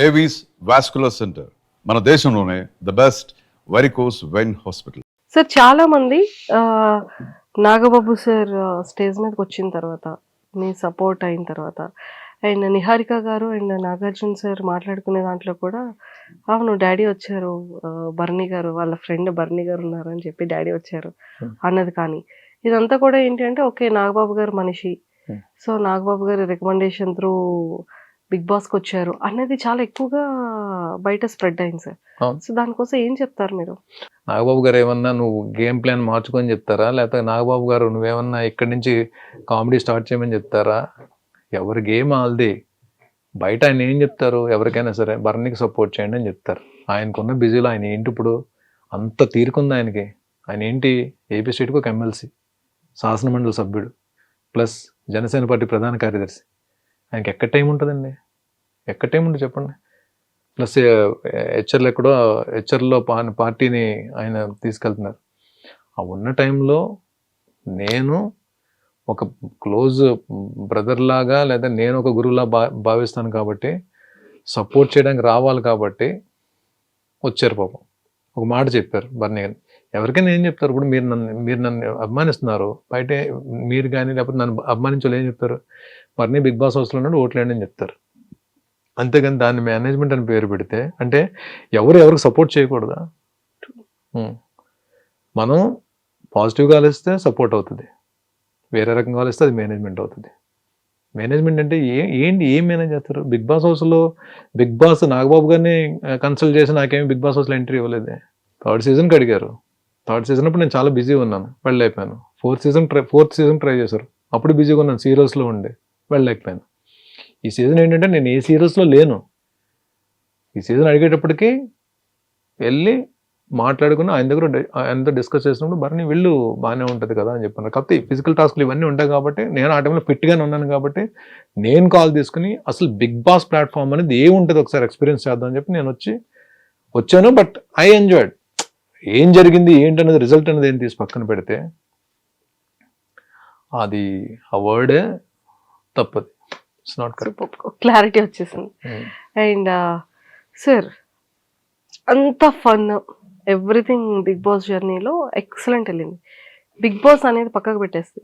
Avis vascular centre మన దేశంలోనే the best varicose vein hospital. Sir చాలా మంది నాగబాబు సార్ స్టేజ్ మీదకి వచ్చిన తర్వాత మీ సపోర్ట్ అయిన తర్వాత అండ్ నిహారిక గారు అండ్ నాగార్జున సార్ మాట్లాడుకునే దాంట్లో కూడా అవును డాడీ వచ్చారు, బర్నీ గారు వాళ్ళ ఫ్రెండ్ బర్నీ గారు ఉన్నారు అని చెప్పి డాడీ వచ్చారు అన్నది. కానీ ఇదంతా కూడా ఏంటి అంటే ఓకే నాగబాబు గారు మనిషి, సో నాగబాబు గారి రికమెండేషన్ త్రూ బిగ్ బాస్కి వచ్చారు అన్నది చాలా ఎక్కువగా బయట స్ప్రెడ్ అయింది సార్. సో దానికోసం ఏం చెప్తారు మీరు? నాగబాబు గారు ఏమన్నా నువ్వు గేమ్ ప్లాన్ మార్చుకొని చెప్తారా, లేకపోతే నాగబాబు గారు నువ్వేమన్నా ఇక్కడి నుంచి కామెడీ స్టార్ట్ చేయమని చెప్తారా? ఎవరి గేమ్ వాళ్ళది. బయట ఆయన ఏం చెప్తారు, ఎవరికైనా సరే బర్నీకి సపోర్ట్ చేయండి అని చెప్తారు. ఆయనకున్న బిజీలో ఆయన ఏంటి ఇప్పుడు అంత తీరుకుంది ఆయనకి. ఆయన ఏంటి ఏపీ స్టేట్కి ఒక ఎమ్మెల్సీ, శాసనమండలి సభ్యుడు, ప్లస్ జనసేన పార్టీ ప్రధాన కార్యదర్శి. ఆయనకి ఎక్కడ టైం ఉంటుందండి? ఎక్కడ టైం ఉంటుంది చెప్పండి? ప్లస్ హెచ్ఆర్లో ఎక్కడో హెచ్ఆర్లో పార్టీని ఆయన తీసుకెళ్తున్నారు. ఆ ఉన్న టైంలో నేను ఒక క్లోజ్ బ్రదర్ లాగా లేదా నేను ఒక గురువులా భావిస్తాను కాబట్టి సపోర్ట్ చేయడానికి రావాలి కాబట్టి వచ్చారు. పాపం ఒక మాట చెప్పారు బర్నీ గారిని. ఎవరికైనా ఏం చెప్తారు? ఇప్పుడు మీరు నన్ను అభిమానిస్తున్నారు, బయట మీరు కానీ లేకపోతే నన్ను అభిమానించాలి ఏం చెప్తారు? బర్నీ బిగ్ బాస్ హౌస్లో ఉన్నాడు ఓట్లేండి అని చెప్తారు. అంతేగాని దాన్ని మేనేజ్మెంట్ అని పేరు పెడితే అంటే ఎవరికి సపోర్ట్ చేయకూడదా? మనం పాజిటివ్గా ఆలోచిస్తే సపోర్ట్ అవుతుంది, వేరే రకంగా ఆలోచిస్తే అది మేనేజ్మెంట్ అవుతుంది. మేనేజ్మెంట్ అంటే ఏం మేనేజ్ చేస్తారు? బిగ్ బాస్ హౌస్లో బిగ్ బాస్ నాగబాబు గారిని కన్సల్ట్ చేసి నాకేమి బిగ్ బాస్ హౌస్లో ఎంట్రీ ఇవ్వలేదే. థర్డ్ సీజన్కి అడిగారు. థర్డ్ సీజన్ అప్పుడు నేను చాలా బిజీగా ఉన్నాను, వెళ్ళలేకపోయాను. ఫోర్త్ సీజన్ ట్రై చేశారు, అప్పుడు బిజీగా ఉన్నాను, సీరియల్స్లో ఉండి వెళ్ళలేకపోయాను. ఈ సీజన్ ఏంటంటే నేను ఏ సీరియల్స్లో లేను. ఈ సీజన్ అడిగేటప్పటికి వెళ్ళి మాట్లాడుకుని ఆయనతో డిస్కస్ చేసినప్పుడు బర్నీ వెళ్ళు బాగానే ఉంటుంది కదా అని చెప్పాను. కాకపోతే ఫిజికల్ టాస్క్లు ఇవన్నీ ఉంటాయి కాబట్టి నేను ఆ టైంలో ఫిట్గానే ఉన్నాను కాబట్టి నేను కాల్ తీసుకుని అసలు బిగ్ బాస్ ప్లాట్ఫామ్ అనేది ఏముంటుంది ఒకసారి ఎక్స్పీరియన్స్ చేద్దాం అని చెప్పి నేను వచ్చాను. But I enjoyed. ఏం జరిగింది ఏంటనేది రిజల్ట్ అనేది ఏం తీసి పక్కన పెడితే అది ఆ వర్డే తప్పది. It's not correct. క్లారిటీ వచ్చేసింది. అండ్ సార్ అంత ఫన్ ఎవ్రీథింగ్ బిగ్ బాస్ జర్నీలో ఎక్సలెంట్ వెళ్ళింది. బిగ్ బాస్ అనేది పక్కకు పెట్టేస్తే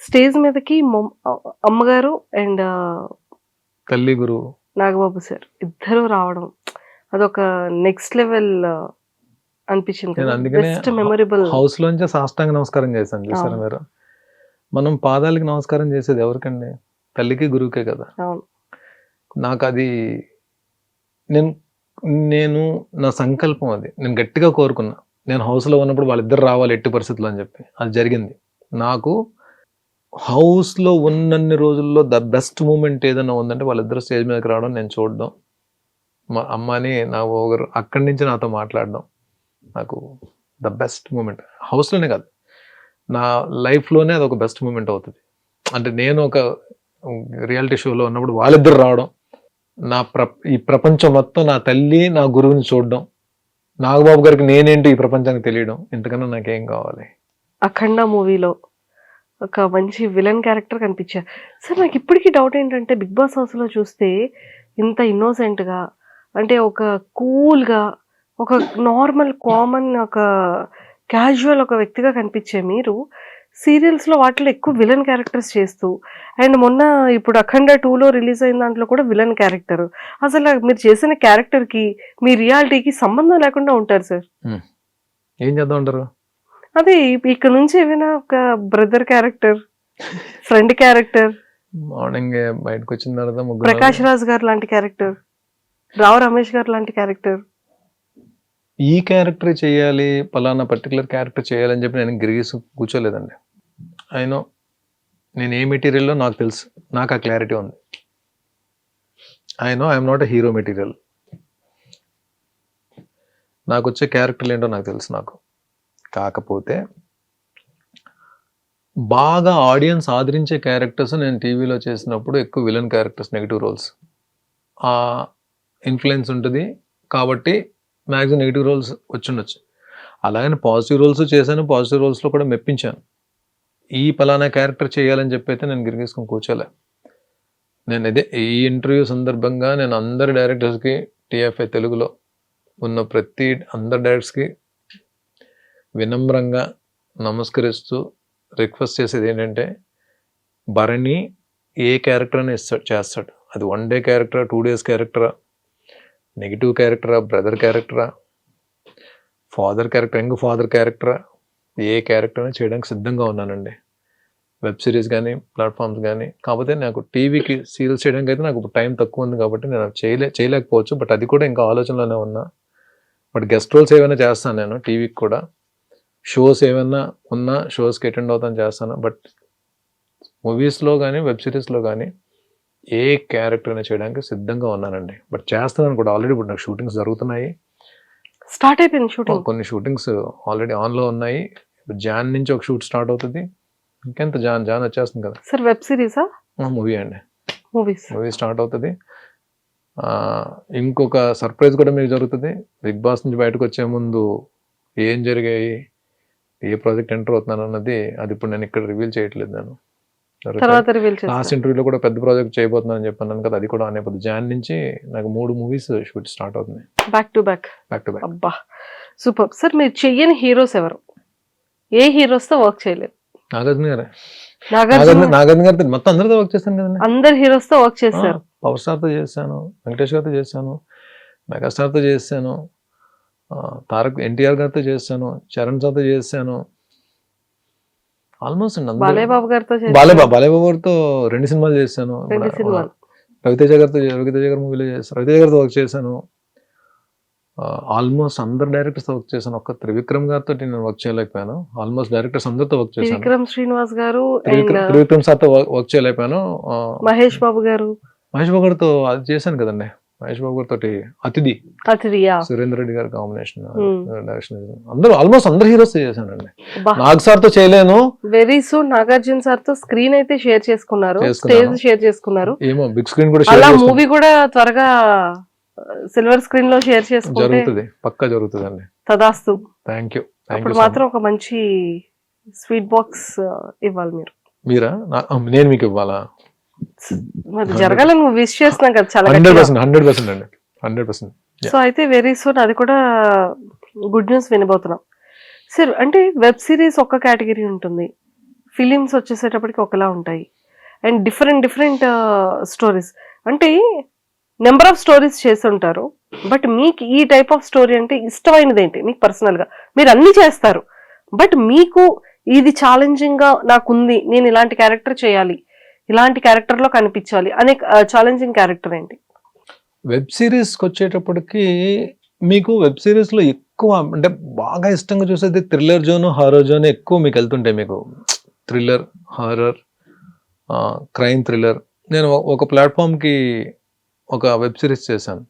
స్టేజ్ మీదకి అమ్మగారు అండ్ తల్లి గురువు నాగబాబు సార్ ఇద్దరు రావడం అదొక నెక్స్ట్ లెవెల్ అనిపించింది. Best memorable. హౌస్ లోంచి సాష్టాంగ నమస్కారం చేశాను చూసారా మీరు? మనం పాదాలకి నమస్కారం చేసేది ఎవరికండి? తల్లికి గురువుకే కదా. నాకు అది నేను నా సంకల్పం, అది నేను గట్టిగా కోరుకున్నా. నేను హౌస్లో ఉన్నప్పుడు వాళ్ళిద్దరు రావాలి ఎట్టి పరిస్థితుల్లో అని చెప్పి అది జరిగింది. నాకు హౌస్లో ఉన్నన్ని రోజుల్లో ద బెస్ట్ మూమెంట్ ఏదైనా ఉందంటే వాళ్ళిద్దరు స్టేజ్ మీదకి రావడం, నేను చూడడం, మా అమ్మని నా ఒకరు అక్కడి నుంచి నాతో మాట్లాడడం, నాకు ద బెస్ట్ మూమెంట్. హౌస్లోనే కాదు, నా లైఫ్లోనే అది ఒక బెస్ట్ మూమెంట్ అవుతుంది. అంటే నేను ఒక రియాలిటీ షోలో ఉన్నప్పుడు వాళ్ళిద్దరు రావడం, ఈ ప్రపంచం మొత్తం నా తల్లి నా గురువుని చూడడం, నాగబాబు గారికి నేనేంటి ఈ ప్రపంచానికి తెలియడం, ఇంతకన్నా నాకేం కావాలి? అఖండ మూవీలో ఒక మంచి విలన్ క్యారెక్టర్ కనిపించారు సార్. నాకు ఇప్పటికీ డౌట్ ఏంటంటే బిగ్ బాస్ హౌస్లో చూస్తే ఇంత ఇన్నోసెంట్గా, అంటే ఒక కూల్గా, ఒక నార్మల్ కామన్ ఒక క్యాజువల్ ఒక వ్యక్తిగా కనిపించే మీరు సీరియల్స్లో వాటిలో ఎక్కువ విలన్ క్యారెక్టర్స్ చేస్తూ, అండ్ మొన్న ఇప్పుడు అఖండ 2లో రిలీజ్ అయిన దాంట్లో కూడా విలన్ క్యారెక్టర్. అసలు మీరు చేసిన క్యారెక్టర్కి మీ రియాలిటీకి సంబంధం లేకుండా ఉంటారు సార్. ఏం చేద్దాం అంటారు? అదే ఇక్కడ నుంచి ఏమైనా ఒక brother character, friend character, morning బయటకు వచ్చిన తర్వాత ప్రకాష్ రాజ్ గారు లాంటి క్యారెక్టర్, రావు రమేష్ గారు లాంటి క్యారెక్టర్, ఈ క్యారెక్టర్ చేయాలి, పలానా పర్టికులర్ క్యారెక్టర్ చేయాలని చెప్పి నేను గిరిగీసి కూర్చోలేదండి. అయినో నేను ఏ మెటీరియల్లో నాకు తెలుసు, నాకు ఆ క్లారిటీ ఉంది. I'm not a hero material. నాకు వచ్చే క్యారెక్టర్లు ఏంటో నాకు తెలుసు. నాకు కాకపోతే బాగా ఆడియన్స్ ఆదరించే క్యారెక్టర్స్ నేను టీవీలో చేసినప్పుడు ఎక్కువ విలన్ క్యారెక్టర్స్, నెగిటివ్ రోల్స్ ఆ ఇన్ఫ్లుయెన్స్ ఉంటుంది కాబట్టి మ్యాక్సిమం నెగిటివ్ రోల్స్ వచ్చిండొచ్చు. అలాగని పాజిటివ్ రోల్స్ చేశాను, పాజిటివ్ రోల్స్లో కూడా మెప్పించాను. ఈ పలానా క్యారెక్టర్ చేయాలని చెప్పి అయితే నేను గిరిగేసుకొని కూర్చోలే. నేను ఇదే ఈ ఇంటర్వ్యూ సందర్భంగా నేను అందరి డైరెక్టర్స్కి టీఎఫ్ఐ తెలుగులో ఉన్న అందరి డైరెక్టర్స్కి వినమ్రంగా నమస్కరిస్తూ రిక్వెస్ట్ చేసేది ఏంటంటే, భరణి ఏ క్యారెక్టర్ అని చేస్తాడు. అది 1 డే క్యారెక్టరా, 2 డేస్ క్యారెక్టరా, నెగిటివ్ క్యారెక్టరా, బ్రదర్ క్యారెక్టరా, ఫాదర్ క్యారెక్టర్, యంగ్ ఫాదర్ క్యారెక్టరా, ఏ క్యారెక్టర్ అని చేయడానికి సిద్ధంగా ఉన్నానండి. వెబ్ సిరీస్ కానీ, ప్లాట్ఫామ్స్ కానీ. కాకపోతే నాకు టీవీకి సీరియల్స్ చేయడానికి అయితే నాకు ఇప్పుడు టైం తక్కువ ఉంది కాబట్టి నేను చేయలేకపోవచ్చు. బట్ అది కూడా ఇంకా ఆలోచనలోనే ఉన్నా. బట్ గెస్ట్ రోల్స్ ఏమైనా చేస్తాను నేను టీవీకి కూడా. షోస్ ఏమైనా ఉన్నా షోస్కి అటెండ్ అవుతాను, చేస్తాను. బట్ మూవీస్లో కానీ, వెబ్ సిరీస్లో కానీ ఏ క్యారెక్టర్ అయినా చేయడానికి సిద్ధంగా ఉన్నానండి. బట్ చేస్తున్నాను కూడా. ఆల్రెడీ ఇప్పుడు నాకు షూటింగ్స్ జరుగుతున్నాయి. స్టార్ట్ అయిపోయింది షూటింగ్. కొన్ని షూటింగ్స్ ఆల్రెడీ ఆన్లో ఉన్నాయి. జాన్ నుంచి ఒక షూట్ స్టార్ట్ అవుతుంది. ఇంకెంత జాన్ వచ్చేస్తుంది కదా సార్. వెబ్ సిరీసా? మూవీ అండి. మూవీ స్టార్ట్ అవుతుంది. ఇంకొక సర్ప్రైజ్ కూడా మీకు జరుగుతుంది. బిగ్ బాస్ నుంచి బయటకు వచ్చే ముందు ఏం జరిగాయి, ఏ ప్రాజెక్ట్ ఎంటర్ అవుతున్నాను అన్నది అది ఇప్పుడు నేను ఇక్కడ రివీల్ చేయట్లేదు. నేను లాస్ట్ ఇంటర్వ్యూలో కూడా పెద్ద ప్రాజెక్ట్ చేయబోతున్నాను చెప్పాను కదా, అది కూడా అనేపోతుంది. జాన్ నుంచి నాకు 3 మూవీస్ షూట్ స్టార్ట్ అవుతుంది, బ్యాక్ టు బ్యాక్. అబ్బా సూపర్. సార్ మీరు చెయ్యని హీరోస్ ఎవరు? ఏ హీరోస్ తో వర్క్ చేయలేదు? నాగార్జున గారే. నాగార్జున గారితో మొత్తం అందరితో వర్క్ చేస్తాను కదండి. అందరు హీరోస్ తో వర్క్ చేశారు. పవర్ స్టార్ తో చేశాను, వెంకటేష్ గారితో చేశాను, మెగాస్టార్ తో చేశాను, తారక్ ఎన్టీఆర్ గారితో చేశాను, చరణ్ సార్తో చేశాను. ఆల్మోస్ట్ బాలయ్యబాబు గారితో బాలయ్యబాబు గారితో 2 సినిమాలు చేశాను. రవితేజ గారి మూవీలో చేశాను. రవితేజ గారితో వర్క్ చేశాను. ఆల్మోస్ట్ అందరు డైరెక్టర్స్ వర్క్ చేశాను. ఒక్క త్రివిక్రమ్ గారితో నేను వర్క్ చేయలేకపోయాను. ఆల్మోస్ట్ డైరెక్టర్స్ అందరితో వర్క్ చేశాను. విక్రమ్ శ్రీనివాస్ గారు, త్రివిక్రమ్ సార్తో వర్క్ చేయలేకపోయాను. మహేష్ బాబు గారితో అది చేశాను కదండి. మహేష్ బాబు గారితో అతిథి సురేందర్ రెడ్డి గారి కాంబినేషన్ డైరెక్షన్. అందరూ ఆల్మోస్ట్ అందరు హీరోస్ చేశానండి. నాగ్ సార్ తో చేయలేను. వెరీ సూన్ నాగార్జున సార్ తో స్క్రీన్ అయితే షేర్ చేసుకున్నారు, స్టేజ్ షేర్ చేసుకున్నారు. ఏమో బిగ్ స్క్రీన్ కూడా అలా మూవీ కూడా త్వరగా సిల్వర్ స్క్రీన్ లో షేర్ చేసుకుంటే జరుగుతుంది, పక్కా జరుగుతుంది అండి. తదాస్తు. Thank you. అప్పుడు మాత్రం ఒక మంచి స్వీట్ బాక్స్ ఇవ్వాలి మీరా? నేను మీకు ఇవ్వాలా? మరి జరగాలని విష్ చేస్తున్నాం కదా చాలా. 100% అండి, 100%. సో అయితే వెరీ సూన్ అది కూడా గుడ్ న్యూస్ వినబోతున్నాం సార్. అంటే వెబ్ సిరీస్ ఒక కేటగిరీ ఉంటుంది, ఫిలిమ్స్ వచ్చేసేటప్పటికి ఒకలా ఉంటాయి, అండ్ డిఫరెంట్ స్టోరీస్. అంటే నెంబర్ ఆఫ్ స్టోరీస్ చేస్తుంటారు. బట్ మీకు ఈ టైప్ ఆఫ్ స్టోరీ అంటే ఇష్టమైనది ఏంటి మీకు పర్సనల్ గా? మీరు అన్ని చేస్తారు, బట్ మీకు ఇది ఛాలెంజింగ్ గా నాకుంది, నేను ఇలాంటి క్యారెక్టర్ చేయాలి, ఇలాంటి క్యారెక్టర్ లో కనిపించాలి అనే ఛాలెంజింగ్ క్యారెక్టర్ ఏంటి? వెబ్ సిరీస్కి వచ్చేటప్పటికి మీకు వెబ్ సిరీస్ లో ఎక్కువ అంటే బాగా ఇష్టంగా చూసేది థ్రిల్లర్ జోన్, హారర్ జోన్ ఎక్కువ మీకు వెళ్తుంటాయి. మీకు థ్రిల్లర్, హారర్, క్రైమ్ థ్రిల్లర్. నేను ఒక ప్లాట్ఫామ్కి ఒక వెబ్ సిరీస్ చేశాను,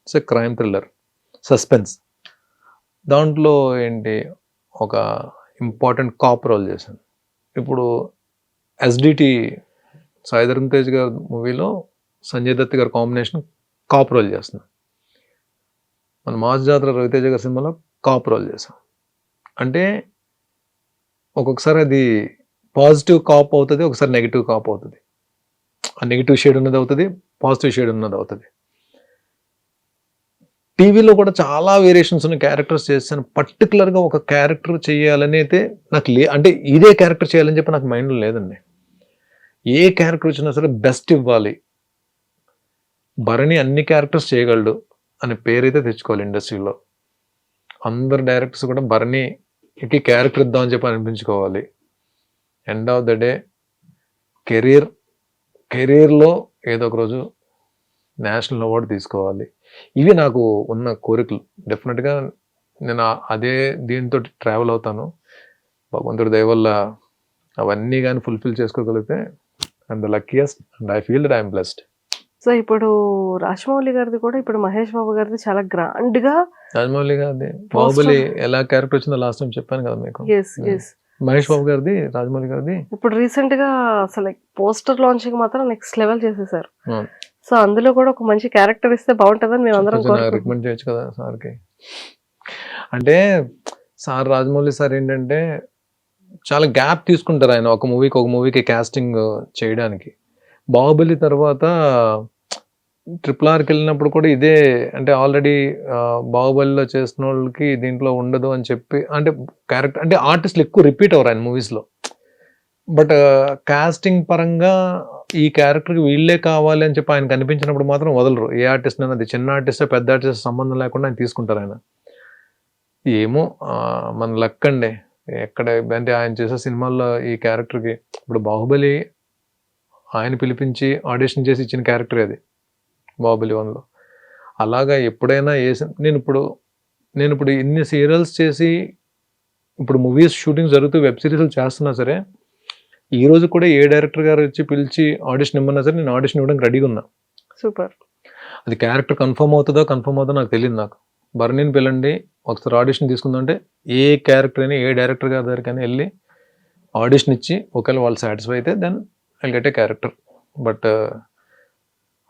ఇట్స్ క్రైమ్ థ్రిల్లర్ సస్పెన్స్. దాంట్లో ఏంటి ఒక ఇంపార్టెంట్ కాప్ రోల్ చేశాను. ఇప్పుడు ఎస్డిటి సాయి ధరమ్ తేజ్ గారి మూవీలో సంజయ్ దత్ గారి కాంబినేషన్ కాప్ రోల్ చేస్తున్నాను. మన మాస్ జాతర రవితేజ గారి సినిమాలో కాప్ రోల్ చేశాం. అంటే ఒక్కొక్కసారి అది పాజిటివ్ కాప్ అవుతుంది, ఒకసారి నెగిటివ్ కాప్ అవుతుంది. ఆ నెగిటివ్ షేడ్ ఉన్నది అవుతుంది, పాజిటివ్ షేడ్ ఉన్నది అవుతుంది. టీవీలో కూడా చాలా వేరియేషన్స్ ఉన్న క్యారెక్టర్స్ చేశాను. పర్టికులర్గా ఒక క్యారెక్టర్ చేయాలని అయితే నాకు అంటే ఇదే క్యారెక్టర్ చేయాలని చెప్పి నాకు మైండ్లో లేదండి. ఏ క్యారెక్టర్ వచ్చినా సరే బెస్ట్ ఇవ్వాలి. భరణి అన్ని క్యారెక్టర్స్ చేయగలడు అనే పేరైతే తెచ్చుకోవాలి ఇండస్ట్రీలో. అందరు డైరెక్టర్స్ కూడా భరణికి క్యారెక్టర్ ఇద్దామని చెప్పి అనిపించుకోవాలి. ఎండ్ ఆఫ్ ద డే కెరీర్లో ఏదో ఒక రోజు నేషనల్ అవార్డు తీసుకోవాలి. ఇవి నాకు ఉన్న కోరికలు. డెఫినెట్గా నేను అదే దీంతో ట్రావెల్ అవుతాను. భగవంతుడి దయ వల్ల అవన్నీ కానీ ఫుల్ఫిల్ చేసుకోగలిగితే I'm the luckiest and I feel that I'm blessed. So ఇప్పుడు రాజమౌళి గారిది కూడా, ఇప్పుడు మహేష్ బాబు గారిది చాలా గ్రాండ్ గా. రాజమౌళి గారిది బాహుబలి ఎలా క్యారెక్టర్ వచ్చిందో లాస్ట్ టైం చెప్పాను కదా మీకు. మహేష్ బాబు గారిది, రాజమౌళి గారిది ఇప్పుడు రీసెంట్ గా అసలు పోస్టర్ లాంచింగ్ మాత్రం నెక్స్ట్ లెవెల్ చేసేసారు. సో అందులో కూడా ఒక మంచి క్యారెక్టర్ ఇస్తే బాగుంటుందని మేము అందరం రికమెండ్ చేయొచ్చు కదా సార్కి. అంటే సార్ రాజమౌళి సార్ ఏంటంటే చాలా గ్యాప్ తీసుకుంటారు ఆయన ఒక మూవీకి కాస్టింగ్ చేయడానికి. బాహుబలి తర్వాత ట్రిపుల్ ఆర్కి వెళ్ళినప్పుడు కూడా ఇదే, అంటే ఆల్రెడీ బాహుబలిలో చేసిన వాళ్ళకి దీంట్లో ఉండదు అని చెప్పి, అంటే క్యారెక్టర్ అంటే ఆర్టిస్టులు ఎక్కువ రిపీట్ అవ్వరు ఆయన మూవీస్లో. బట్ కాస్టింగ్ పరంగా ఈ క్యారెక్టర్కి వీళ్ళే కావాలి అని చెప్పి ఆయన కనిపించినప్పుడు మాత్రం వదలరు. ఏ ఆర్టిస్ట్ అయినా, అది చిన్న ఆర్టిస్టే పెద్ద ఆర్టిస్ట్ సంబంధం లేకుండా ఆయన తీసుకుంటారు ఆయన. ఏమో మన లక్ అండి. ఎక్కడ అంటే ఆయన చేసే సినిమాల్లో ఈ క్యారెక్టర్కి, ఇప్పుడు బాహుబలి ఆయన పిలిపించి ఆడిషన్ చేసి ఇచ్చిన క్యారెక్టర్ అది బాహుబలి 1లో. అలాగా ఎప్పుడైనా నేను ఇప్పుడు ఇన్ని సీరియల్స్ చేసి ఇప్పుడు మూవీస్ షూటింగ్ జరుగుతూ వెబ్ సిరీస్లు చేస్తున్నా సరే, ఈ రోజు కూడా ఏ డైరెక్టర్ గారు వచ్చి పిలిచి ఆడిషన్ ఇమ్మన్నా సరే నేను ఆడిషన్ ఇవ్వడానికి రెడీగా ఉన్నా. సూపర్. అది క్యారెక్టర్ కన్ఫర్మ్ అవుతుందో నాకు తెలియదు. నాకు బర్నీని పిల్లండి ఒకసారి ఆడిషన్ తీసుకుందంటే ఏ క్యారెక్టర్ అయినా ఏ డైరెక్టర్ గారి దగ్గరికైనా వెళ్ళి ఆడిషన్ ఇచ్చి ఒకవేళ వాళ్ళు సాటిస్ఫై అయితే then I get a character. But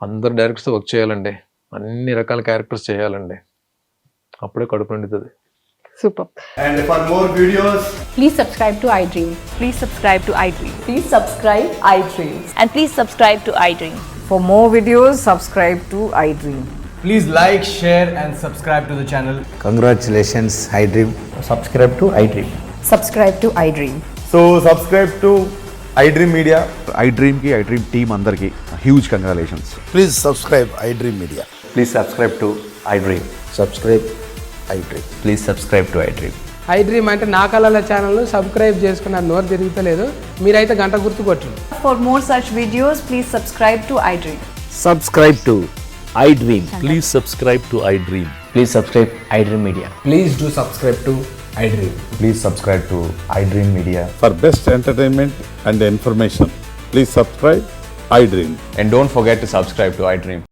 అందరు డైరెక్టర్స్ వర్క్ చేయాలండి, అన్ని రకాల క్యారెక్టర్స్ చేయాలండి, అప్పుడే కడుపు నిండుతుంది. Super. And for more videos, Please subscribe to iDream. Please subscribe to iDream. Please subscribe iDream. And please subscribe to iDream. For more videos, subscribe to iDream. please like, share, and subscribe to the channel. Congratulations, iDream. Subscribe to iDream. Subscribe to iDream. So subscribe to iDream Media. iDream ki iDream team andarki huge congratulations. Please subscribe iDream Media. Please subscribe to iDream. Subscribe iDream. Please subscribe to iDream. iDream అంటే నా కళల channel subscribe చేసుకున్నారు, నోరు తిరుగుతలేదు, మీరైతే గంట గుర్తు కొట్టండి. For more such videos, please subscribe to iDream. Subscribe to iDream. Please subscribe to iDream. Please subscribe iDream Media. Please do subscribe to iDream. Please subscribe to iDream Media. For best entertainment and information, please subscribe iDream. And don't forget to subscribe to iDream.